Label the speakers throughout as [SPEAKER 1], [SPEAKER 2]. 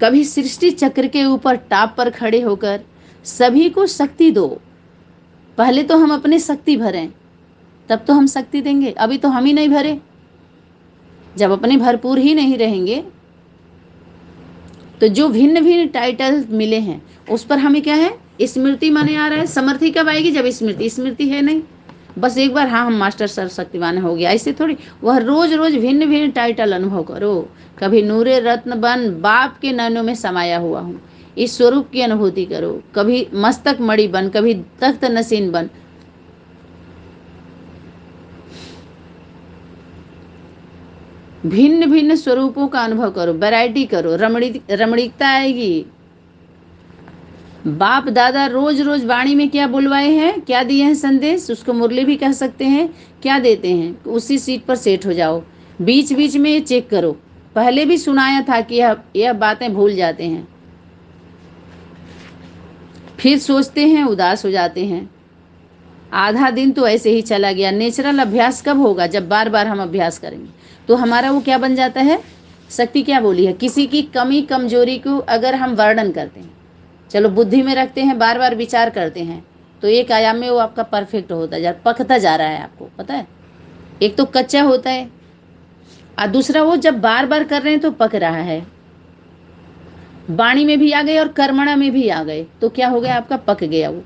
[SPEAKER 1] कभी सृष्टि चक्र के ऊपर टाप पर खड़े होकर सभी को शक्ति दो। पहले तो हम अपने शक्ति भरें, तब तो हम शक्ति देंगे। अभी तो हम ही नहीं भरे। जब अपने भरपूर ही नहीं रहेंगे तो जो भिन्न भिन्न टाइटल मिले हैं उस पर हमें क्या है, स्मृति माने आ रहा है। समर्थी कब आएगी, जब स्मृति। स्मृति है नहीं, बस एक बार हाँ हम मास्टर सर्वशक्तिमान हो गया, ऐसे थोड़ी। वह रोज रोज भिन्न भिन्न टाइटल अनुभव करो। कभी नूरे रत्न बन बाप के नैनों में समाया हुआ हूँ, इस स्वरूप की अनुभूति करो। कभी मस्तक मणि बन, कभी तख्त नसीन बन। भिन्न भिन्न स्वरूपों का अनुभव करो, वैरायटी करो, रमणीकता आएगी। बाप दादा रोज रोज वाणी में क्या बुलवाए हैं, क्या दिए हैं संदेश, उसको मुरली भी कह सकते हैं। क्या देते हैं, उसी सीट पर सेट हो जाओ। बीच बीच में ये चेक करो, पहले भी सुनाया था कि यह बातें भूल जाते हैं, फिर सोचते हैं, उदास हो जाते हैं। आधा दिन तो ऐसे ही चला गया। नेचुरल अभ्यास कब होगा, जब बार बार हम अभ्यास करेंगे तो हमारा वो क्या बन जाता है, शक्ति। क्या बोली है, किसी की कमी कमजोरी को अगर हम वर्णन करते हैं, चलो बुद्धि में रखते हैं, बार बार विचार करते हैं, तो एक आयाम में वो आपका परफेक्ट होता जा, पकता जा रहा है। आपको पता है, एक तो कच्चा होता है और दूसरा वो जब बार बार कर रहे हैं तो पक रहा है। वाणी में भी आ गए और कर्मणा में भी आ गए, तो क्या हो गया, आपका पक गया वो।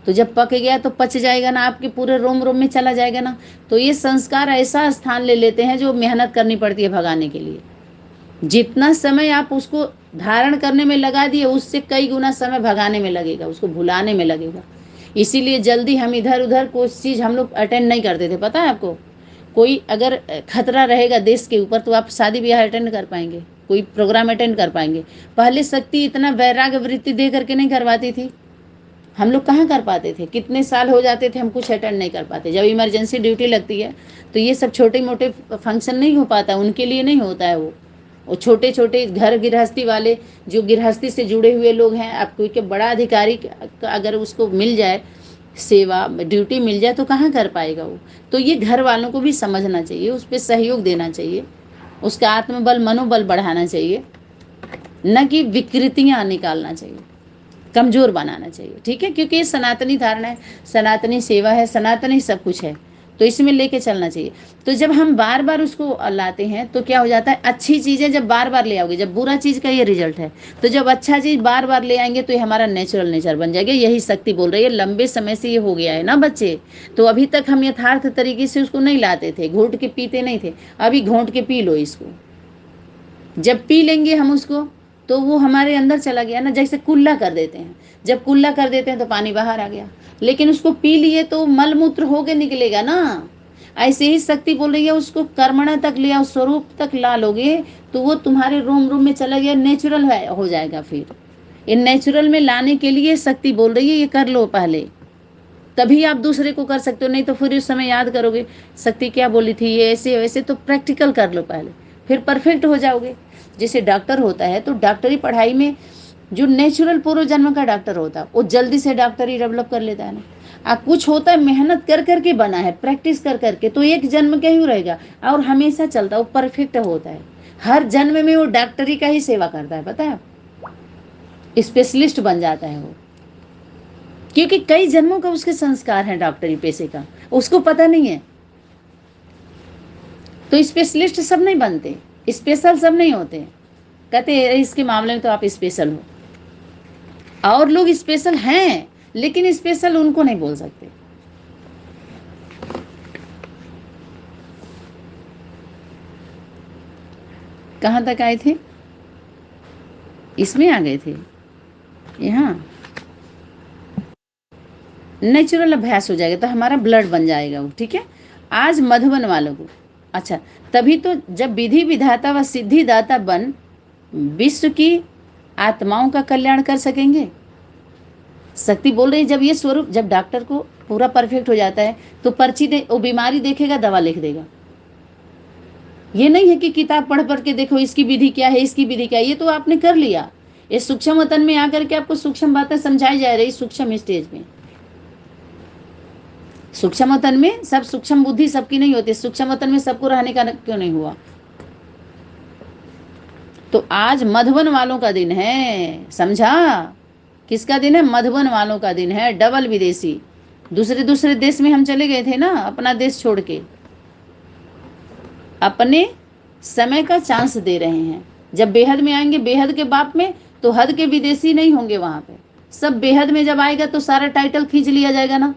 [SPEAKER 1] तो जब पक गया तो पच जाएगा ना, आपके पूरे रोम रोम में चला जाएगा ना। तो ये संस्कार ऐसा स्थान ले लेते हैं जो मेहनत करनी पड़ती है भगाने के लिए। जितना समय आप उसको धारण करने में लगा दिए, उससे कई गुना समय भगाने में लगेगा, उसको भुलाने में लगेगा। इसीलिए जल्दी हम इधर उधर कोई चीज़ हम लोग अटेंड नहीं करते थे। पता है आपको, कोई अगर खतरा रहेगा देश के ऊपर तो आप शादी ब्याह अटेंड कर पाएंगे, कोई प्रोग्राम अटेंड कर पाएंगे। पहले शक्ति इतना वैराग्य वृत्ति दे करके नहीं करवाती थी। हम लोग कहाँ कर पाते थे, कितने साल हो जाते थे हम कुछ अटेंड नहीं कर पाते। जब इमरजेंसी ड्यूटी लगती है तो ये सब छोटे मोटे फंक्शन नहीं हो पाता, उनके लिए नहीं होता है वो छोटे छोटे घर गृहस्थी वाले, जो गृहस्थी से जुड़े हुए लोग हैं, आप कोई के बड़ा अधिकारी अगर उसको मिल जाए, सेवा ड्यूटी मिल जाए तो कहाँ कर पाएगा वो। तो ये घर वालों को भी समझना चाहिए, उस पर सहयोग देना चाहिए, उसका आत्मबल मनोबल बढ़ाना चाहिए, न कि विकृतियाँ निकालना चाहिए, कमजोर बनाना चाहिए। ठीक है, क्योंकि ये सनातनी धारणा है, सनातनी सेवा है, सनातनी सब कुछ है, तो इसमें लेके चलना चाहिए। तो जब हम बार बार उसको लाते हैं तो क्या हो जाता है, अच्छी चीज़ें जब बार बार ले आओगे, जब बुरा चीज़ का ये रिजल्ट है, तो जब अच्छा चीज़ बार बार ले आएंगे तो ये हमारा नेचुरल नेचर बन जाएगा। यही शक्ति बोल रही है, लंबे समय से ये हो गया है ना बच्चे। तो अभी तक हम यथार्थ तरीके से उसको नहीं लाते थे, घोट के पीते नहीं थे। अभी घोट के पी लो इसको। जब पी लेंगे हम उसको तो वो हमारे अंदर चला गया ना, जैसे कुल्ला कर देते हैं। जब कुल्ला कर देते हैं तो पानी बाहर आ गया, लेकिन उसको पी लिए तो मल मूत्र होके निकलेगा ना। ऐसे ही शक्ति बोल रही है, उसको कर्मणा तक ले आओ, स्वरूप तक ला लोगे तो वो तुम्हारे रोम रोम में चला गया, नेचुरल हो जाएगा। फिर इन नेचुरल में लाने के लिए शक्ति बोल रही है ये कर लो पहले, तभी आप दूसरे को कर सकते हो। नहीं तो फिर उस समय याद करोगे शक्ति क्या बोली थी, ये ऐसे वैसे। तो प्रैक्टिकल कर लो पहले, फिर परफेक्ट हो जाओगे। जैसे डॉक्टर होता है तो डॉक्टरी पढ़ाई में जो नेचुरल पूर्व जन्म का डॉक्टर होता है वो जल्दी से डॉक्टरी डेवलप कर लेता है ना। कुछ होता है मेहनत कर करके बना है, प्रैक्टिस कर करके, तो एक जन्म का ही रहेगा और हमेशा चलता है, वो परफेक्ट होता है। हर जन्म में वो डॉक्टरी का ही सेवा करता है, पता है, स्पेशलिस्ट बन जाता है वो, क्योंकि कई जन्मों का उसके संस्कार है डॉक्टरी पेशे का, उसको पता नहीं है। तो स्पेशलिस्ट सब नहीं बनते, स्पेशल सब नहीं होते। कहते हैं इसके मामले में तो आप स्पेशल हो, और लोग स्पेशल हैं लेकिन स्पेशल उनको नहीं बोल सकते। कहाँ तक आए थे, इसमें आ गए थे। यहाँ नेचुरल अभ्यास हो जाएगा तो हमारा ब्लड बन जाएगा वो। ठीक है, आज मधुबन वालों को, अच्छा तभी तो जब विधि विधाता व सिद्धि दाता बन विश्व की आत्माओं का कल्याण कर सकेंगे। शक्ति बोल रही है जब ये स्वरूप, जब डॉक्टर को पूरा परफेक्ट हो जाता है तो पर्ची दे, वो बीमारी देखेगा, दवा लिख देगा। ये नहीं है कि किताब पढ़ पढ़ के देखो इसकी विधि क्या है, इसकी विधि क्या है, ये तो आपने कर लिया। ये सूक्ष्म वतन में आकर के आपको सूक्ष्म बातें समझाई जा रही, सूक्ष्म स्टेज में। सूक्ष्म वतन में सब सूक्ष्म बुद्धि सबकी नहीं होती, सूक्ष्म वतन में सबको रहने का क्यों नहीं हुआ। तो आज मधुबन वालों का दिन है, समझा? किसका दिन है? मधुबन वालों का दिन है। डबल विदेशी, दूसरे दूसरे देश में हम चले गए थे ना, अपना देश छोड़ के अपने समय का चांस दे रहे हैं। जब बेहद में आएंगे, बेहद के बाप में, तो हद के विदेशी नहीं होंगे वहां पे, सब बेहद में जब आएगा तो सारा टाइटल खींच लिया जाएगा ना।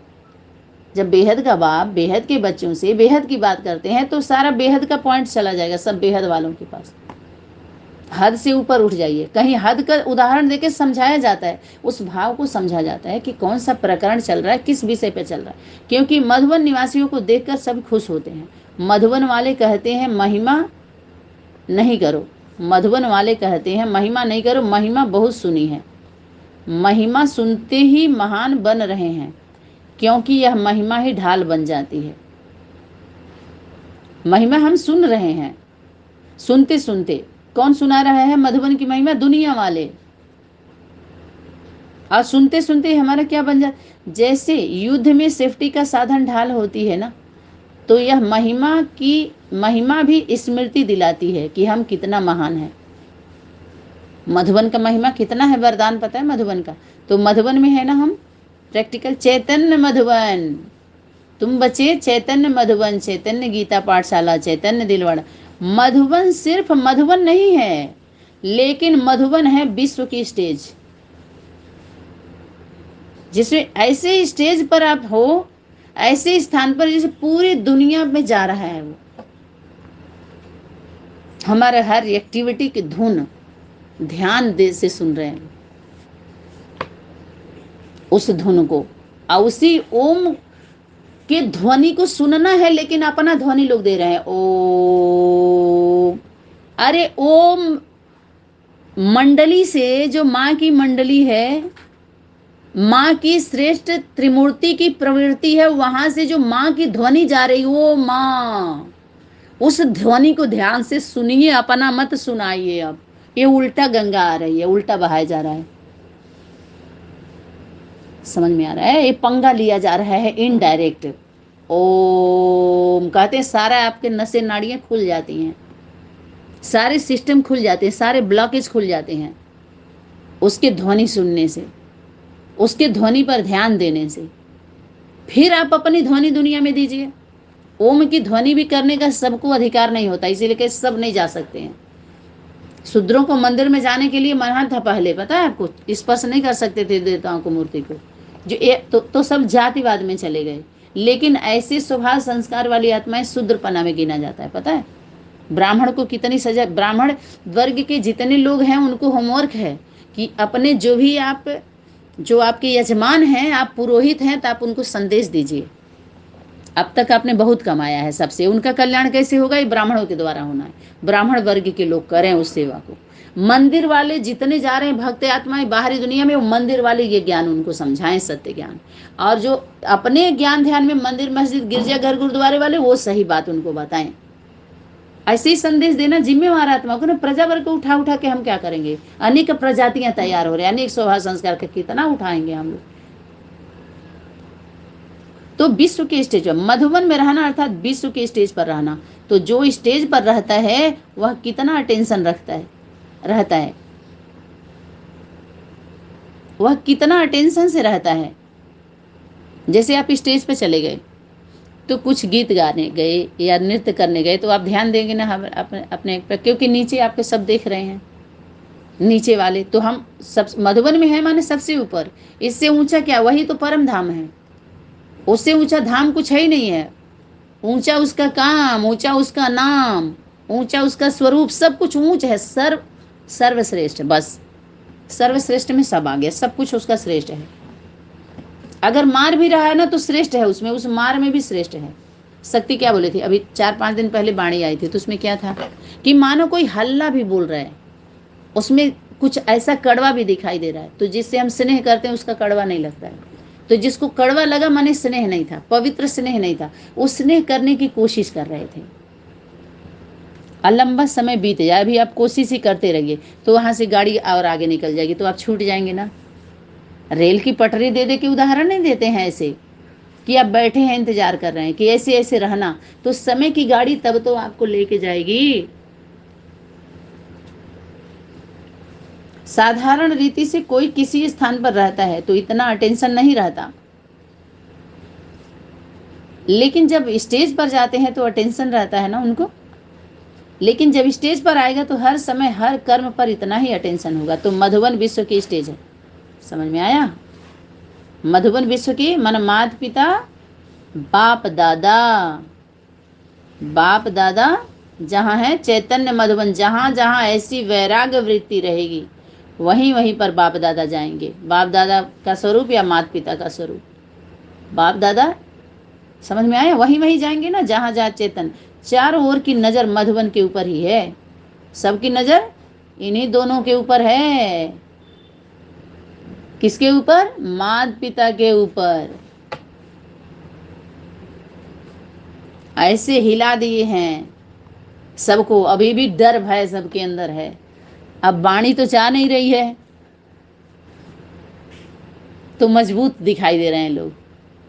[SPEAKER 1] जब बेहद का बाप बेहद के बच्चों से बेहद की बात करते हैं तो सारा बेहद का पॉइंट चला जाएगा सब बेहद वालों के पास। हद से ऊपर उठ जाइए। कहीं हद का उदाहरण देके समझाया जाता है, उस भाव को समझा जाता है कि कौन सा प्रकरण चल रहा है, किस विषय पे चल रहा है। क्योंकि मधुबन निवासियों को देखकर सब खुश होते हैं। मधुबन वाले कहते हैं महिमा नहीं करो, मधुबन वाले कहते हैं महिमा नहीं करो, महिमा बहुत सुनी है, महिमा सुनते ही महान बन रहे हैं, क्योंकि यह महिमा ही ढाल बन जाती है। महिमा हम सुन रहे हैं, सुनते सुनते। कौन सुना रहा है मधुबन की महिमा? दुनिया वाले। और सुनते सुनते हमारा क्या बन जाता? जैसे युद्ध में सेफ्टी का साधन ढाल होती है ना, तो यह महिमा भी स्मृति दिलाती है कि हम कितना महान है। मधुबन का महिमा कितना है, वरदान पता है मधुबन का? तो मधुबन में है ना हम प्रैक्टिकल चैतन्य मधुबन। तुम बचे चैतन्य मधुबन, चैतन्य गीता पाठशाला, चैतन्य दिलवाड़ा। मधुबन सिर्फ मधुबन नहीं है, लेकिन मधुबन है विश्व की स्टेज, जिसमें ऐसे स्टेज पर आप हो, ऐसे स्थान पर जैसे पूरी दुनिया में जा रहा है वो। हमारे हर एक्टिविटी की धुन ध्यान दे से सुन रहे हैं उस धुन को, और उसी ओम के ध्वनि को सुनना है, लेकिन अपना ध्वनि लोग दे रहे हैं ओम। अरे ओम मंडली से, जो माँ की मंडली है, माँ की श्रेष्ठ त्रिमूर्ति की प्रवृत्ति है, वहां से जो माँ की ध्वनि जा रही, वो माँ, उस ध्वनि को ध्यान से सुनिए, अपना मत सुनाइए। अब ये उल्टा गंगा आ रही है, उल्टा बहाया जा रहा है, समझ में आ रहा है? ये पंगा लिया जा रहा है इनडायरेक्ट। ओम कहते हैं, सारा आपके नसें नाड़ियां खुल जाती हैं, सारे सिस्टम खुल जाते हैं, सारे ब्लॉकेज खुल जाते हैं उसके ध्वनि सुनने से, उसके ध्वनि पर ध्यान देने से। फिर आप अपनी ध्वनि दुनिया में दीजिए। ओम की ध्वनि भी करने का सबको अधिकार नहीं होता, इसीलिए कि सब नहीं जा सकते हैं। शूद्रों को मंदिर में जाने के लिए मना था पहले, पता है आपको? स्पर्श नहीं कर सकते थे देवताओं को, मूर्ति को, जो तो सब जातिवाद में चले गए। लेकिन ऐसे स्वभाव संस्कार वाली आत्माएं शूद्रपना में गिना जाता है, पता है? ब्राह्मण को कितनी सजा, ब्राह्मण वर्ग के जितने लोग हैं उनको होमवर्क है कि अपने जो आपके यजमान हैं, आप पुरोहित हैं, तो आप उनको संदेश दीजिए। अब तक आपने बहुत कमाया है सबसे, उनका कल्याण कैसे होगा? ये ब्राह्मणों के द्वारा होना है। ब्राह्मण वर्ग के लोग करें उस सेवा को। मंदिर वाले जितने जा रहे हैं भक्त आत्माएं बाहरी दुनिया में, वो मंदिर वाले ये ज्ञान उनको समझाएं, सत्य ज्ञान। और जो अपने ज्ञान ध्यान में मंदिर मस्जिद गिरजाघर गुरुद्वारे वाले, वो सही बात उनको बताएं। ऐसे ही संदेश देना जिम्मेवार आत्मा को ना। प्रजा वर्ग को उठा उठा के हम क्या करेंगे? अनेक प्रजातियां तैयार हो रही हैं, अनेक स्वभाव संस्कार का कितना उठाएंगे हम लोग? तो विश्व के स्टेज पर मधुबन में रहना, अर्थात विश्व के स्टेज पर रहना। तो जो स्टेज पर रहता है वह कितना अटेंशन रहता है, वह कितना अटेंशन से रहता है। जैसे आप स्टेज पर चले गए तो कुछ गीत गाने गए या नृत्य करने गए, तो आप ध्यान देंगे ना अपने पर, क्योंकि नीचे आपके सब देख रहे हैं, नीचे वाले। तो हम सब मधुबन में है माने सबसे ऊपर। इससे ऊंचा क्या? वही तो परम धाम है। उससे ऊंचा धाम कुछ है ही नहीं है। ऊंचा उसका काम, ऊंचा उसका नाम, ऊंचा उसका स्वरूप, सब कुछ ऊंच है। सर्वश्रेष्ठ, बस सर्वश्रेष्ठ में सब आ गया, सब कुछ उसका श्रेष्ठ है। अगर मार भी रहा है ना तो श्रेष्ठ है उसमें, उस मार में भी श्रेष्ठ है। शक्ति क्या बोले थे अभी 4-5 दिन पहले वाणी आई थी, तो उसमें क्या था कि मानो कोई हल्ला भी बोल रहा है, उसमें कुछ ऐसा कड़वा भी दिखाई दे रहा है, तो जिससे हम स्नेह करते हैं उसका कड़वा नहीं लगता है। तो जिसको कड़वा लगा माने स्नेह नहीं था, पवित्र स्नेह नहीं था, वो स्नेह करने की कोशिश कर रहे थे। लंबा समय बीत जाए, अभी आप कोशिश ही करते रहिए, तो वहां से गाड़ी और आगे निकल जाएगी, तो आप छूट जाएंगे ना। रेल की पटरी दे दे के उदाहरण नहीं देते हैं ऐसे कि आप बैठे हैं इंतजार कर रहे हैं कि ऐसे ऐसे रहना, तो समय की गाड़ी तब तो आपको लेके जाएगी। साधारण रीति से कोई किसी स्थान पर रहता है तो इतना अटेंशन नहीं रहता, लेकिन जब स्टेज पर जाते हैं तो अटेंशन रहता है ना उनको। लेकिन जब स्टेज पर आएगा तो हर समय हर कर्म पर इतना ही अटेंशन होगा। तो मधुबन विश्व की स्टेज है, समझ में आया? मधुबन विश्व की मन माता पिता बाप दादा, बाप दादा जहाँ है चैतन्य मधुबन, जहाँ जहाँ ऐसी वैराग्य वृत्ति रहेगी वहीं वहीं पर बाप दादा जाएंगे। बाप दादा का स्वरूप या माता पिता का स्वरूप, बाप दादा, समझ में आया? वहीं वहीं जाएंगे ना जहाँ जहाँ चेतन। चारों ओर की नज़र मधुबन के ऊपर ही है, सबकी नज़र इन्हीं दोनों के ऊपर है। किसके ऊपर? माता पिता के ऊपर। ऐसे हिला दिए हैं सबको, अभी भी डर भय सबके अंदर है। अब वाणी तो चाह नहीं रही है तो मजबूत दिखाई दे रहे हैं लोग,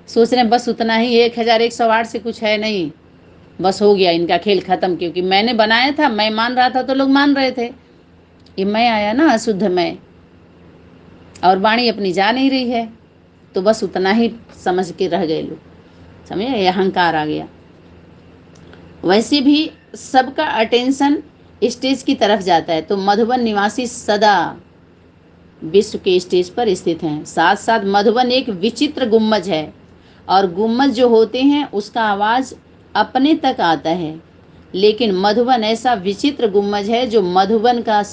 [SPEAKER 1] सोच रहे हैं बस उतना ही 1108 से कुछ है नहीं, बस हो गया इनका खेल खत्म। क्योंकि मैंने बनाया था, मैं मान रहा था तो लोग मान रहे थे। ये मैं आया ना अशुद्ध मैं, और वाणी अपनी जा नहीं रही है, तो बस उतना ही समझ के रह गए लोग, समझे? ये अहंकार आ गया। वैसे भी सबका अटेंशन स्टेज की तरफ जाता है। तो मधुबन निवासी सदा विश्व के स्टेज पर स्थित हैं। साथ साथ मधुबन एक विचित्र गुम्बज है, और गुम्बज जो होते हैं उसका आवाज़ अपने तक आता है, लेकिन मधुबन ऐसा विचित्र गुम्बज है जो मधुबन का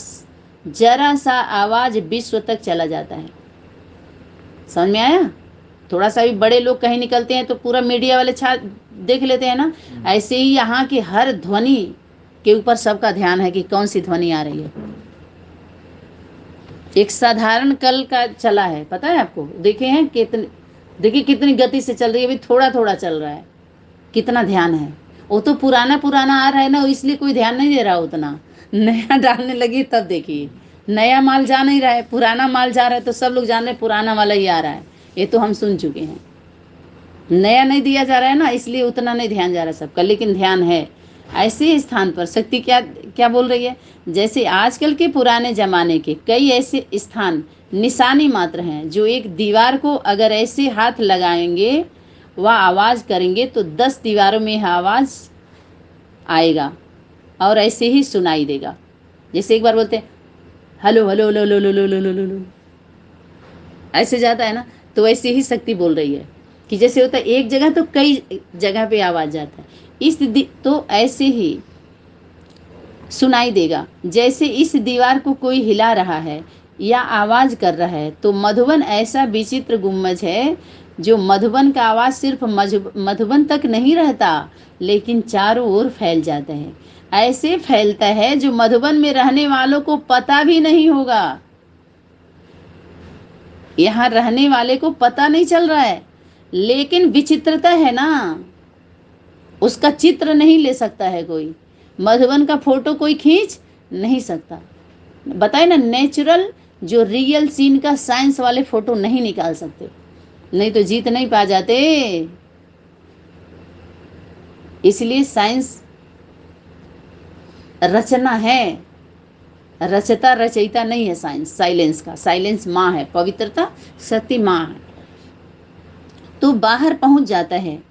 [SPEAKER 1] जरा सा आवाज़ विश्व तक चला जाता है। समझ में आया? थोड़ा सा भी बड़े लोग कहीं निकलते हैं तो पूरा मीडिया वाले देख लेते हैं ना। ऐसे ही यहाँ की हर ध्वनि के ऊपर सबका ध्यान है कि कौन सी ध्वनि आ रही है। एक साधारण कल का चला है, पता है आपको? देखे हैं कितने, देखिए कितनी गति से चल रही है, अभी थोड़ा थोड़ा चल रहा है, कितना ध्यान है। वो तो पुराना पुराना आ रहा है ना, इसलिए कोई ध्यान नहीं दे रहा उतना। नया डालने लगी तब देखिए, नया माल जा नहीं रहा है, पुराना माल जा रहा है, तो सब लोग जान रहे पुराना वाला ही आ रहा है। ये तो हम सुन चुके हैं। नया नहीं दिया जा रहा है ना, इसलिए उतना नहीं ध्यान जा रहा सबका, लेकिन ध्यान है। ऐसे स्थान पर शक्ति क्या क्या बोल रही है? जैसे आजकल के पुराने जमाने के कई ऐसे स्थान निशानी मात्र हैं, जो एक दीवार को अगर ऐसे हाथ लगाएंगे व आवाज़ करेंगे तो 10 दीवारों में आवाज़ आएगा और ऐसे ही सुनाई देगा। जैसे एक बार बोलते हैं hello hello hello hello hello hello hello hello, ऐसे जाता है ना, तो वैसे ही शक्ति बोल रही है कि जैसे होता है एक जगह तो कई जगह पे आवाज़ जाता है, तो ऐसे ही सुनाई देगा। जैसे इस दीवार को कोई हिला रहा है या आवाज़ कर रहा है। तो मधुबन ऐसा विचित्र गुम्बज है जो मधुबन का आवाज़ सिर्फ मधुबन तक नहीं रहता, लेकिन चारों ओर फैल जाता है। ऐसे फैलता है जो मधुबन में रहने वालों को पता भी नहीं होगा। यहाँ रहने वाले को पता नहीं चल रहा है, लेकिन विचित्रता है ना, उसका चित्र नहीं ले सकता है कोई। मधुबन का फोटो कोई खींच नहीं सकता। बताए ना, नेचुरल जो रियल सीन का साइंस वाले फोटो नहीं निकाल सकते, नहीं तो जीत नहीं पा जाते। इसलिए साइंस रचना है, रचता रचयिता नहीं है साइंस। साइलेंस का, साइलेंस माँ है, पवित्रता शक्ति माँ है। तो बाहर पहुंच जाता है,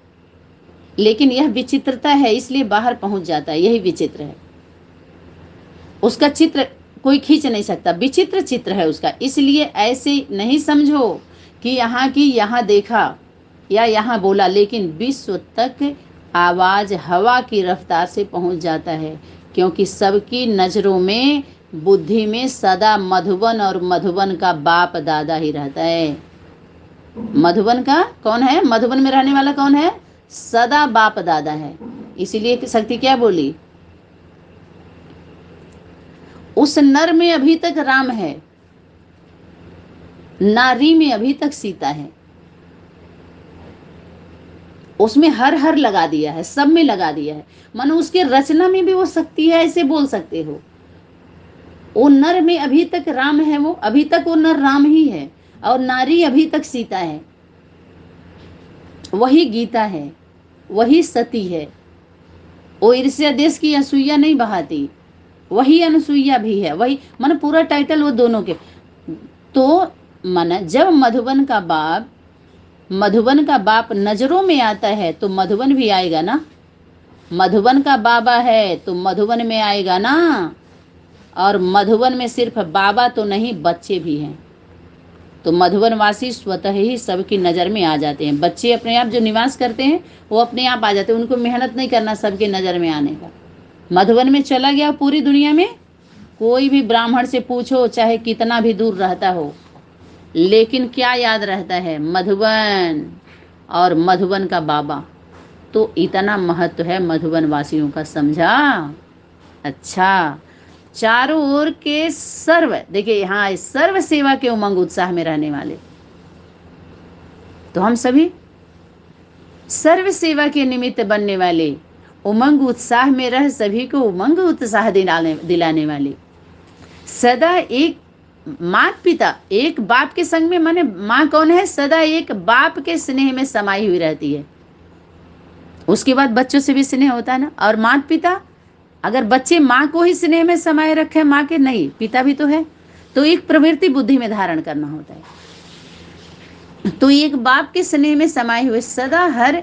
[SPEAKER 1] लेकिन यह विचित्रता है इसलिए बाहर पहुंच जाता है, यही विचित्र है। उसका चित्र कोई खींच नहीं सकता, विचित्र चित्र है उसका। इसलिए ऐसे नहीं समझो कि यहाँ की यहाँ देखा या यहाँ बोला, लेकिन विश्व तक आवाज हवा की रफ्तार से पहुंच जाता है, क्योंकि सबकी नजरों में बुद्धि में सदा मधुबन और मधुबन का बाप दादा ही रहता है। मधुबन का कौन है? मधुबन में रहने वाला कौन है? सदा बाप दादा है। इसीलिए शक्ति क्या बोली? उस नर में अभी तक राम है, नारी में अभी तक सीता है। उसमें हर हर लगा दिया है, सब में लगा दिया है। मानो उसके रचना में भी वो शक्ति है, ऐसे बोल सकते हो। वो नर में अभी तक राम है, वो अभी तक वो नर राम ही है, और नारी अभी तक सीता है। वही गीता है, वही सती है। वो ईर्ष्या देश की असूया नहीं बहाती, वही अनुसुईया भी है, वही मन पूरा टाइटल वो दोनों के। तो मन जब मधुबन का बाप नजरों में आता है तो मधुबन भी आएगा ना। मधुबन का बाबा है तो मधुबन में आएगा ना। और मधुबन में सिर्फ बाबा तो नहीं, बच्चे भी हैं। तो मधुबन वासी स्वतः ही सबकी नज़र में आ जाते हैं। बच्चे अपने आप जो निवास करते हैं वो अपने आप आ जाते हैं, उनको मेहनत नहीं करना सबके नज़र में आने का। मधुबन में चला गया पूरी दुनिया में। कोई भी ब्राह्मण से पूछो, चाहे कितना भी दूर रहता हो, लेकिन क्या याद रहता है? मधुबन और मधुबन का बाबा। तो इतना महत्व है मधुबन वासियों का, समझा? अच्छा, चारों ओर के सर्व, देखिए यहाँ सर्व सेवा के उमंग उत्साह में रहने वाले, तो हम सभी सर्व सेवा के निमित्त बनने वाले, उमंग उत्साह में रह सभी को उमंग उत्साह दिलाने वाले, सदा एक माता पिता एक बाप के संग में, माने माँ कौन है? सदा एक बाप के स्नेह में समाई हुई रहती है। उसके बाद बच्चों से भी स्नेह होता है ना। और माता पिता, अगर बच्चे माँ को ही स्नेह में समाये रखे, माँ के नहीं, पिता भी तो है, तो एक प्रवृत्ति बुद्धि में धारण करना होता है। तो एक बाप के स्नेह में समाये हुए, सदा हर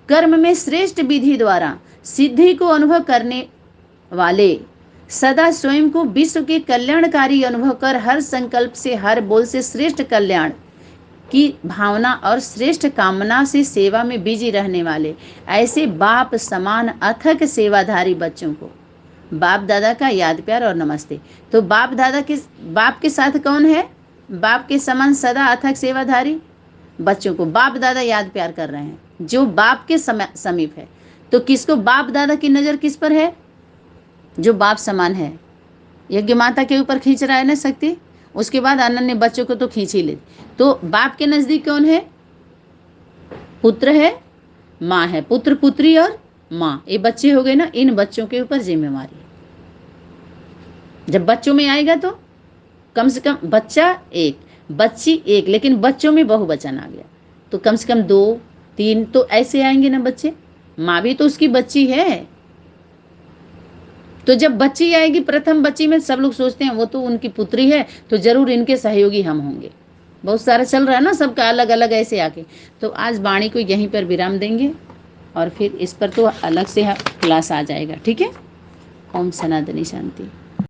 [SPEAKER 1] कर्म में श्रेष्ठ विधि द्वारा सिद्धि को अनुभव करने वाले, सदा स्वयं को विश्व के कल्याणकारी अनुभव कर हर संकल्प से, हर बोल से श्रेष्ठ कल्याण की भावना और श्रेष्ठ कामना से सेवा में बिजी रहने वाले, ऐसे बाप समान अथक सेवाधारी बच्चों को बाप दादा का याद प्यार और नमस्ते। तो बाप के साथ कौन है? बाप के समान सदा अथक सेवाधारी बच्चों को बाप दादा याद प्यार कर रहे हैं, जो बाप के समीप है। तो किसको? बाप दादा की नज़र किस पर है? जो बाप समान है। यज्ञ माता के ऊपर खींच रहा है ना शक्ति, उसके बाद अनन्य बच्चों को तो खींच ही ले। तो बाप के नज़दीक कौन है? पुत्र है, माँ है, पुत्र पुत्री और माँ, ये बच्चे हो गए ना। इन बच्चों के ऊपर जिम्मेवारी है। जब बच्चों में आएगा तो कम से कम बच्चा एक, बच्ची एक, लेकिन बच्चों में बहुवचन आ गया तो कम से कम 2 3 तो ऐसे आएंगे ना बच्चे। माँ भी तो उसकी बच्ची है। तो जब बच्ची आएगी, प्रथम बच्ची में सब लोग सोचते हैं वो तो उनकी पुत्री है, तो जरूर इनके सहयोगी हम होंगे। बहुत सारा चल रहा है ना सबका अलग अलग ऐसे आके। तो आज वाणी को यहीं पर विराम देंगे और फिर इस पर तो अलग से क्लास आ जाएगा, ठीक है। ओम सनातनी शांति।